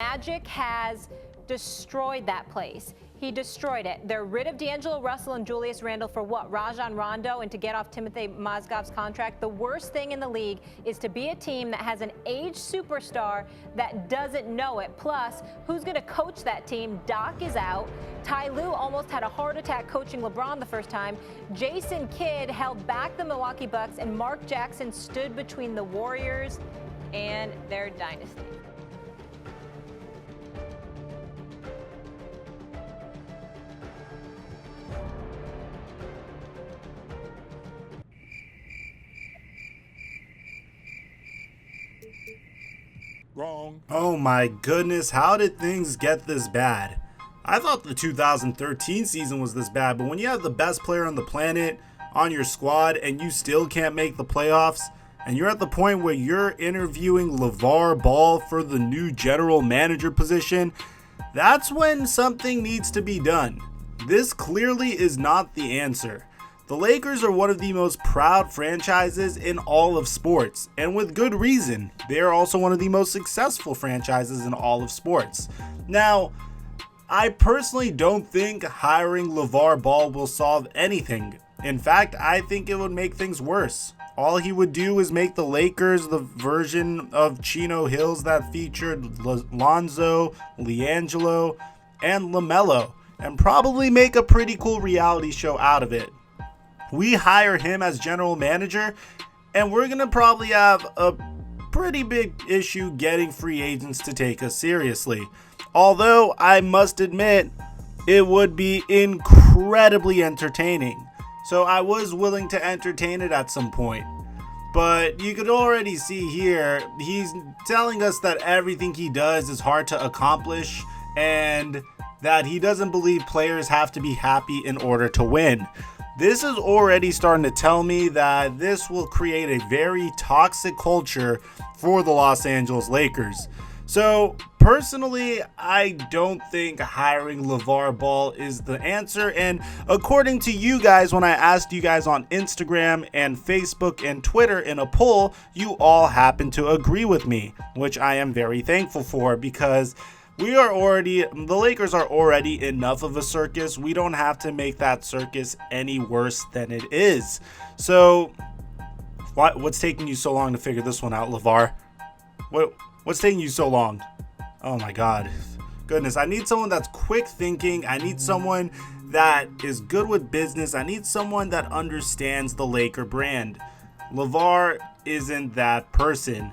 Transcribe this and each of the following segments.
Magic has destroyed that place. He destroyed it. They're rid of D'Angelo Russell and Julius Randle for what? Rajon Rondo, and to get off Timothy Mozgov's contract. The worst thing in the league is to be a team that has an aged superstar that doesn't know it. Plus, who's going to coach that team? Doc is out. Ty Lue almost had a heart attack coaching LeBron the first time. Jason Kidd held back the Milwaukee Bucks, and Mark Jackson stood between the Warriors and their dynasty. Wrong. Oh my goodness, how did things get this bad? I thought the 2013 season was this bad, but when you have the best player on the planet on your squad and you still can't make the playoffs, and you're at the point where you're interviewing LaVar Ball for the new general manager position, that's when something needs to be done. This clearly is not the answer. The Lakers are one of the most proud franchises in all of sports, and with good reason. They are also one of the most successful franchises in all of sports. Now, I personally don't think hiring LaVar Ball will solve anything. In fact, I think it would make things worse. All he would do is make the Lakers the version of Chino Hills that featured Lonzo, LiAngelo, and LaMelo, and probably make a pretty cool reality show out of it. We hire him as general manager, and we're going to probably have a pretty big issue getting free agents to take us seriously. Although, I must admit, it would be incredibly entertaining. So I was willing to entertain it at some point. But you could already see here, he's telling us that everything he does is hard to accomplish, and that he doesn't believe players have to be happy in order to win. This is already starting to tell me that this will create a very toxic culture for the Los Angeles Lakers. So, personally, I don't think hiring LaVar Ball is the answer. And according to you guys, when I asked you guys on Instagram and Facebook and Twitter in a poll, you all happen to agree with me, which I am very thankful for, because the Lakers are already enough of a circus. We don't have to make that circus any worse than it is. So, what's taking you so long to figure this one out, LaVar? What's taking you so long? Oh my God. Goodness, I need someone that's quick thinking. I need someone that is good with business. I need someone that understands the Laker brand. LaVar isn't that person.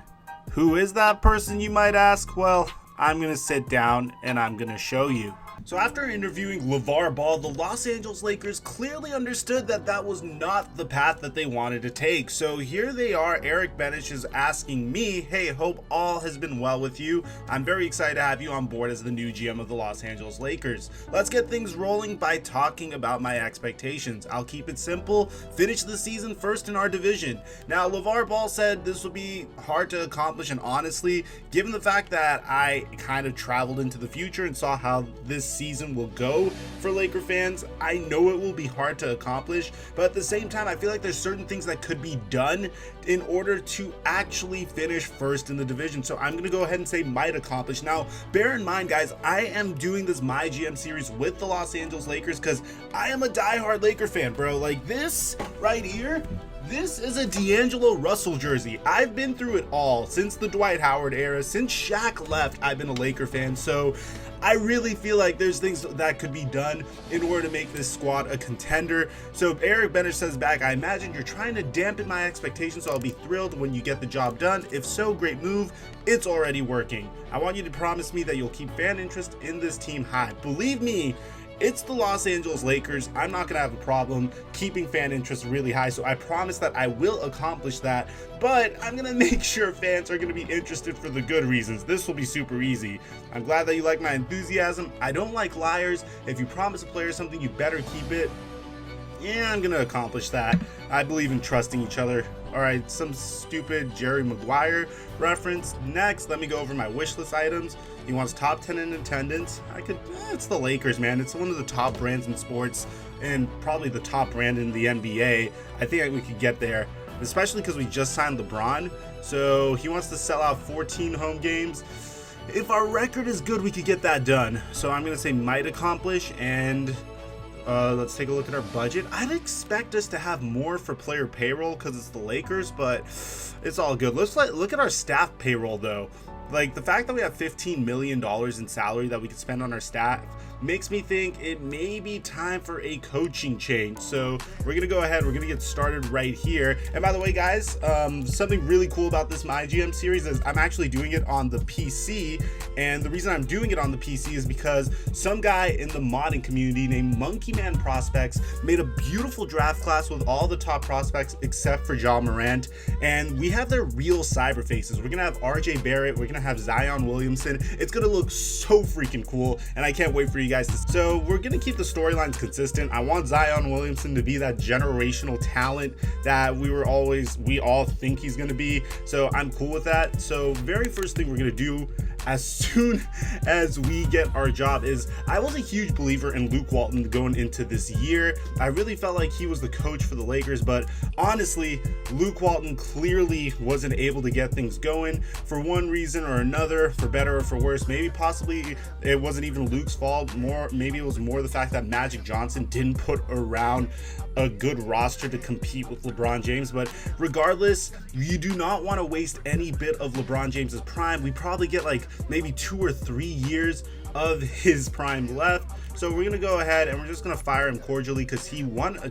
Who is that person, you might ask? Well, I'm going to sit down and I'm going to show you. So after interviewing LaVar Ball, the Los Angeles Lakers clearly understood that that was not the path that they wanted to take. So here they are, Eric Benish is asking me, hey, hope all has been well with you. I'm very excited to have you on board as the new GM of the Los Angeles Lakers. Let's get things rolling by talking about my expectations. I'll keep it simple, finish the season first in our division. Now, LaVar Ball said this will be hard to accomplish, and honestly, given the fact that I kind of traveled into the future and saw how this season will go for Laker fans, I know it will be hard to accomplish, but at the same time, I feel like there's certain things that could be done in order to actually finish first in the division. So I'm going to go ahead and say might accomplish. Now, bear in mind, guys, I am doing this MyGM series with the Los Angeles Lakers because I am a diehard Laker fan, bro. Like this right here, this is a D'Angelo Russell jersey. I've been through it all since the Dwight Howard era. Since Shaq left, I've been a Laker fan. So I really feel like there's things that could be done in order to make this squad a contender. So Eric Benish says back, I imagine you're trying to dampen my expectations, so I'll be thrilled when you get the job done. If so, great move. It's already working. I want you to promise me that you'll keep fan interest in this team high. Believe me, it's the Los Angeles Lakers. I'm not going to have a problem keeping fan interest really high, so I promise that I will accomplish that, but I'm going to make sure fans are going to be interested for the good reasons. This will be super easy. I'm glad that you like my enthusiasm. I don't like liars. If you promise a player something, you better keep it. Yeah, I'm going to accomplish that. I believe in trusting each other. All right, some stupid Jerry Maguire reference. Next, let me go over my wishlist items. He wants top 10 in attendance. It's the Lakers, man. It's one of the top brands in sports and probably the top brand in the NBA. I think we could get there, especially because we just signed LeBron. So he wants to sell out 14 home games. if our record is good, we could get that done. So I'm gonna say might accomplish, and let's take a look at our budget. I'd expect us to have more for player payroll because it's the Lakers, but it's all good. Let's look at our staff payroll though. Like, the fact that we have $15 million in salary that we could spend on our staff makes me think it may be time for a coaching change. So we're gonna go ahead, we're gonna get started right here. And by the way, guys, something really cool about this MyGM series is I'm actually doing it on the PC, and the reason I'm doing it on the PC is because some guy in the modding community named Monkey Man Prospects made a beautiful draft class with all the top prospects except for Ja Morant, and we have their real cyber faces. We're gonna have RJ Barrett, we're gonna have Zion Williamson. It's gonna look so freaking cool, and I can't wait for you guys to. So we're gonna keep the storylines consistent. I want Zion Williamson to be that generational talent that we all think he's gonna be. So I'm cool with that. So very first thing we're gonna do as soon as we get our job is, I was a huge believer in Luke Walton going into this year. I really felt like he was the coach for the Lakers, but honestly, Luke Walton clearly wasn't able to get things going for one reason or another, for better or for worse. Maybe possibly it wasn't even Luke's fault. Maybe it was more the fact that Magic Johnson didn't put around a good roster to compete with LeBron James. But regardless, you do not want to waste any bit of LeBron James's prime. We probably get like maybe 2 or 3 years of his prime left. So we're gonna go ahead and we're just gonna fire him cordially because he won a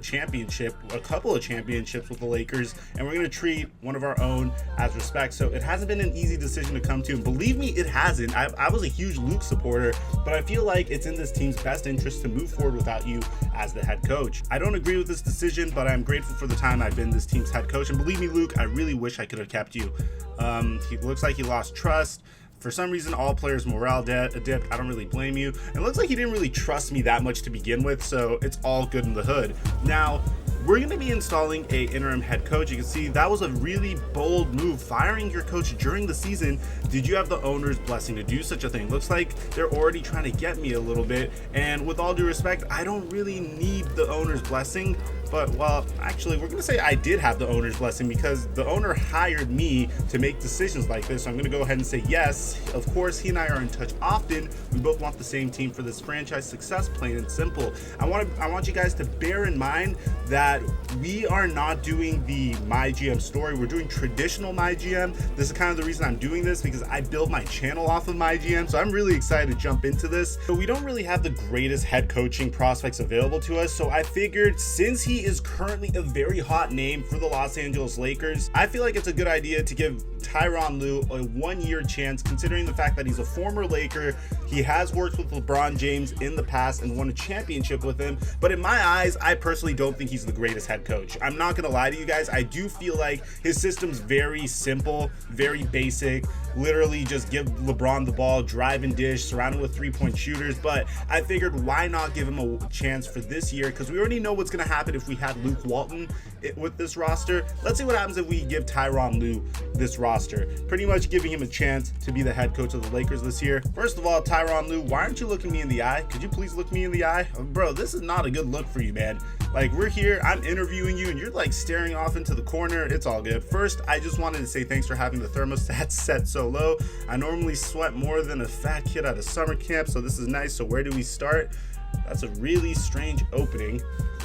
couple of championships with the Lakers, and we're gonna treat one of our own as respect. So it hasn't been an easy decision to come to, and believe me, it hasn't. I was a huge Luke supporter, but I feel like it's in this team's best interest to move forward without you as the head coach. I don't agree with this decision, but I'm grateful for the time I've been this team's head coach, and believe me, Luke, I really wish I could have kept you. He looks like he lost trust. For some reason, all players' morale dipped. I don't really blame you. It looks like he didn't really trust me that much to begin with, so it's all good in the hood. Now, we're going to be installing a interim head coach. You can see that was a really bold move, firing your coach during the season. Did you have the owner's blessing to do such a thing? Looks like they're already trying to get me a little bit, and with all due respect, I don't really need the owner's blessing. But, well, actually, we're going to say I did have the owner's blessing because the owner hired me to make decisions like this. So I'm going to go ahead and say yes. Of course, he and I are in touch often. We both want the same team for this franchise success, plain and simple. I want you guys to bear in mind that we are not doing the MyGM story. We're doing traditional MyGM. This is kind of the reason I'm doing this, because I build my channel off of MyGM. So I'm really excited to jump into this. But we don't really have the greatest head coaching prospects available to us. So I figured, since he is currently a very hot name for the Los Angeles Lakers, I feel like it's a good idea to give Tyronn Lue a 1-year chance, considering the fact that he's a former Laker. He has worked with LeBron James in the past and won a championship with him, but in my eyes, I personally don't think he's the greatest head coach. I'm not gonna lie to you guys. I do feel like his system's very simple, very basic. Literally just give LeBron the ball, drive and dish, surrounded with 3-point shooters. But I figured, why not give him a chance for this year? Because we already know what's going to happen if we had Luke Walton with this roster. Let's see what happens if we give Tyronn Lue this roster. Pretty much giving him a chance to be the head coach of the Lakers this year. First of all, Tyronn Lue, why aren't you looking me in the eye? Could you please look me in the eye? Bro, this is not a good look for you, man. Like, we're here, I'm interviewing you, and you're like staring off into the corner. It's all good. First, I just wanted to say thanks for having the thermostat set so low. I normally sweat more than a fat kid at a summer camp, so this is nice. So where do we start? That's a really strange opening.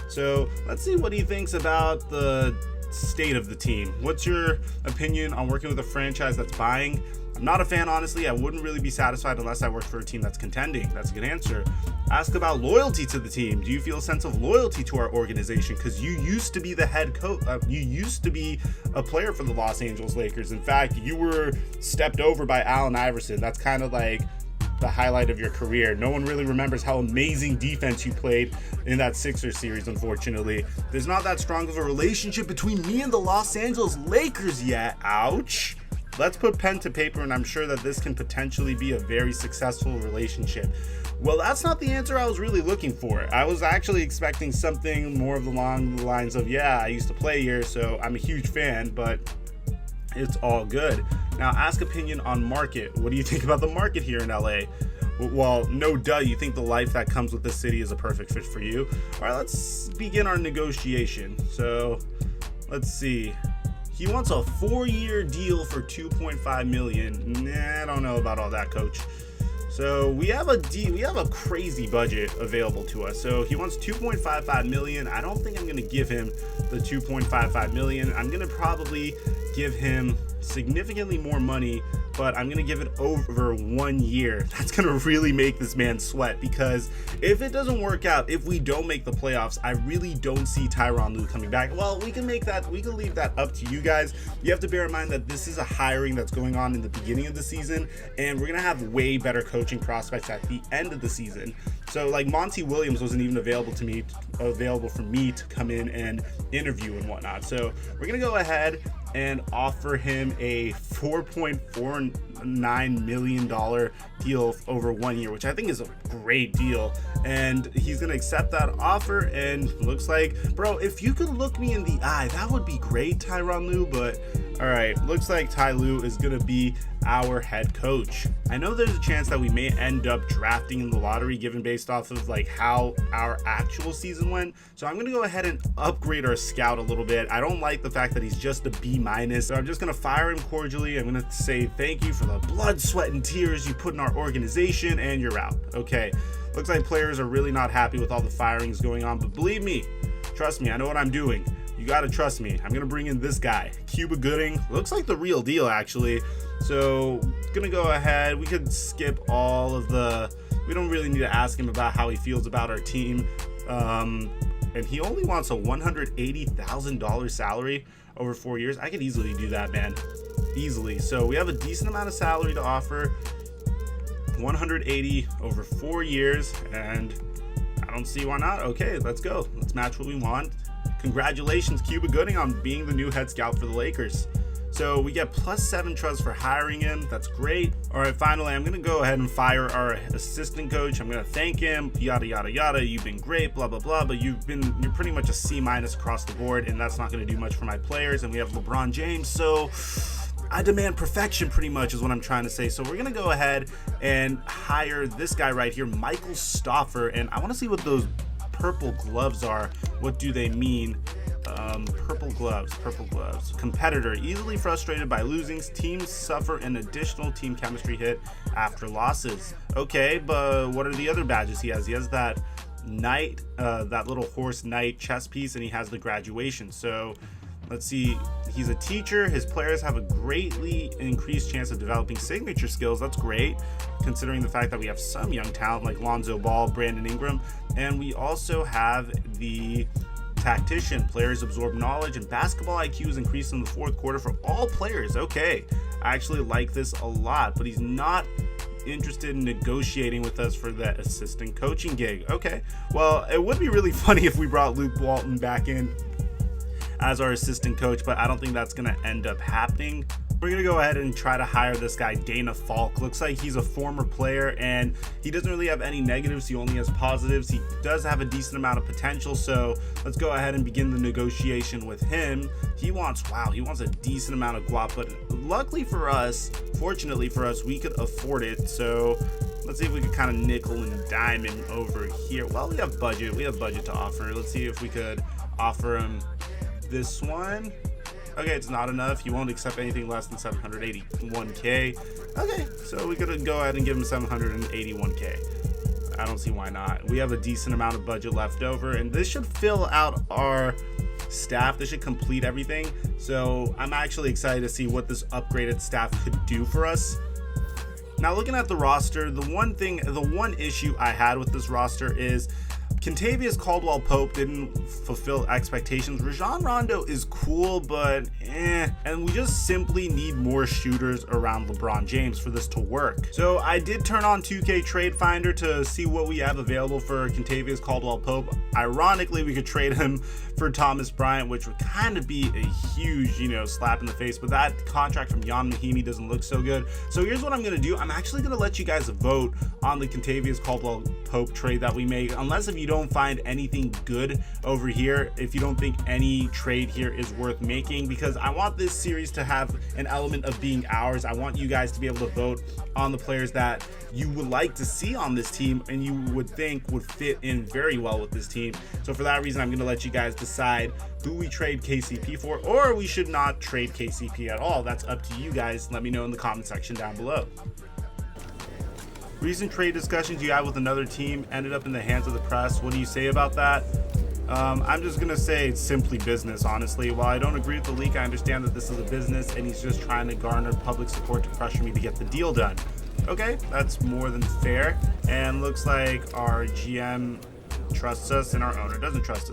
So let's see what he thinks about the state of the team. What's your opinion on working with a franchise that's buying? I'm not a fan, honestly. I wouldn't really be satisfied unless I worked for a team that's contending. That's a good answer. Ask about loyalty to the team. Do you feel a sense of loyalty to our organization? Because you used to be the head coach. You used to be a player for the Los Angeles Lakers. In fact, you were stepped over by Allen Iverson. That's kind of like the highlight of your career. No one really remembers how amazing defense you played in that Sixers series, unfortunately. There's not that strong of a relationship between me and the Los Angeles Lakers yet. Ouch. Let's put pen to paper, and I'm sure that this can potentially be a very successful relationship. Well, that's not the answer I was really looking for. I was actually expecting something more along the lines of, yeah, I used to play here, so I'm a huge fan, but it's all good. Now, ask opinion on market. What do you think about the market here in LA? Well, no duh, you think the life that comes with this city is a perfect fit for you. All right, let's begin our negotiation. So let's see. He wants a 4-year deal for $2.5 million. Nah, I don't know about all that, coach. So we have a crazy budget available to us. So he wants $2.55 million. I don't think I'm going to give him the $2.55 million. I'm going to probably give him significantly more money, but I'm going to give it over 1 year. That's going to really make this man sweat, because if it doesn't work out, if we don't make the playoffs, I really don't see Tyronn Lue coming back. Well, we can leave that up to you guys. You have to bear in mind that this is a hiring that's going on in the beginning of the season, and we're going to have way better coaching prospects at the end of the season. So like Monty Williams wasn't even available for me to come in and interview and whatnot. So we're going to go ahead and offer him a $4.49 million deal over 1 year, which I think is a great deal. And he's going to accept that offer. And looks like, bro, if you could look me in the eye, that would be great, Tyronn Lue. But all right, looks like Ty Lue is going to be our head coach. I know there's a chance that we may end up drafting in the lottery, given based off of like how our actual season went. So I'm going to go ahead and upgrade our scout a little bit. I don't like the fact that he's just a B-. So I'm just going to fire him cordially. I'm going to say thank you for the blood, sweat, and tears you put in our organization, and you're out. Okay. Looks like players are really not happy with all the firings going on, but believe me, trust me, I know what I'm doing. You got to trust me. I'm going to bring in this guy, Cuba Gooding. Looks like the real deal, actually. So going to go ahead. We could skip all of we don't really need to ask him about how he feels about our team. And he only wants a $180,000 salary over 4 years. I could easily do that, man. Easily. So we have a decent amount of salary to offer. 180 over 4 years, and I don't see why not. Okay, let's go. Let's match what we want. Congratulations, Cuba Gooding, on being the new head scout for the Lakers. So we get +7 trust for hiring him. That's great. All right, finally, I'm going to go ahead and fire our assistant coach. I'm going to thank him, yada, yada, yada. You've been great, blah, blah, blah, but you're pretty much a C- across the board, and that's not going to do much for my players. And we have LeBron James, so I demand perfection, pretty much is what I'm trying to say. So we're going to go ahead and hire this guy right here, Michael Stoffer, and I want to see what those purple gloves are. What do they mean? Purple gloves. Competitor, easily frustrated by losing. Teams suffer an additional team chemistry hit after losses. Okay, but what are the other badges he has? He has that knight, that little horse knight chess piece, and he has the graduation. So let's see. He's a teacher. His players have a greatly increased chance of developing signature skills. That's great, considering the fact that we have some young talent like Lonzo Ball, Brandon Ingram, and we also have the tactician. Players absorb knowledge, and basketball IQ is increased in the fourth quarter for all players. Okay, I actually like this a lot, but he's not interested in negotiating with us for that assistant coaching gig. Okay, well, it would be really funny if we brought Luke Walton back in as our assistant coach, but I don't think that's going to end up happening. We're going to go ahead and try to hire this guy, Dana Falk. Looks like he's a former player, and he doesn't really have any negatives. He only has positives. He does have a decent amount of potential, so let's go ahead and begin the negotiation with him. He wants a decent amount of guap, but luckily for us, fortunately for us, we could afford it. So let's see if we could kind of nickel and dime him over here. Well, we have budget to offer. Let's see if we could offer him this one. Okay, it's not enough. He won't accept anything less than $781K. Okay, so we could go ahead and give him $781K. I don't see why not. We have a decent amount of budget left over, and this should fill out our staff. This should complete everything. So I'm actually excited to see what this upgraded staff could do for us. Now, looking at the roster, the one issue I had with this roster is Kentavious Caldwell-Pope didn't fulfill expectations. Rajon Rondo is cool, but and we just simply need more shooters around LeBron James for this to work. So I did turn on 2K Trade Finder to see what we have available for Kentavious Caldwell-Pope. Ironically, we could trade him for Thomas Bryant, which would kind of be a huge, slap in the face, but that contract from Jan Mahimi doesn't look so good. So here's what I'm going to do. I'm actually going to let you guys vote on the Kentavious Caldwell-Pope trade that we make, unless if you don't find anything good over here, if you don't think any trade here is worth making, because I want this series to have an element of being ours. I want you guys to be able to vote on the players that you would like to see on this team and you would think would fit in very well with this team. So for that reason, I'm going to let you guys decide decide who we trade KCP for, or we should not trade KCP at all. That's up to you guys. Let me know in the comment section down below. Recent trade discussions you had with another team ended up in the hands of the press. What do you say about that? I'm just gonna say it's simply business, honestly. While I don't agree with the leak, I understand that this is a business and he's just trying to garner public support to pressure me to get the deal done. Okay, that's more than fair. And looks like our GM trusts us and our owner doesn't trust us.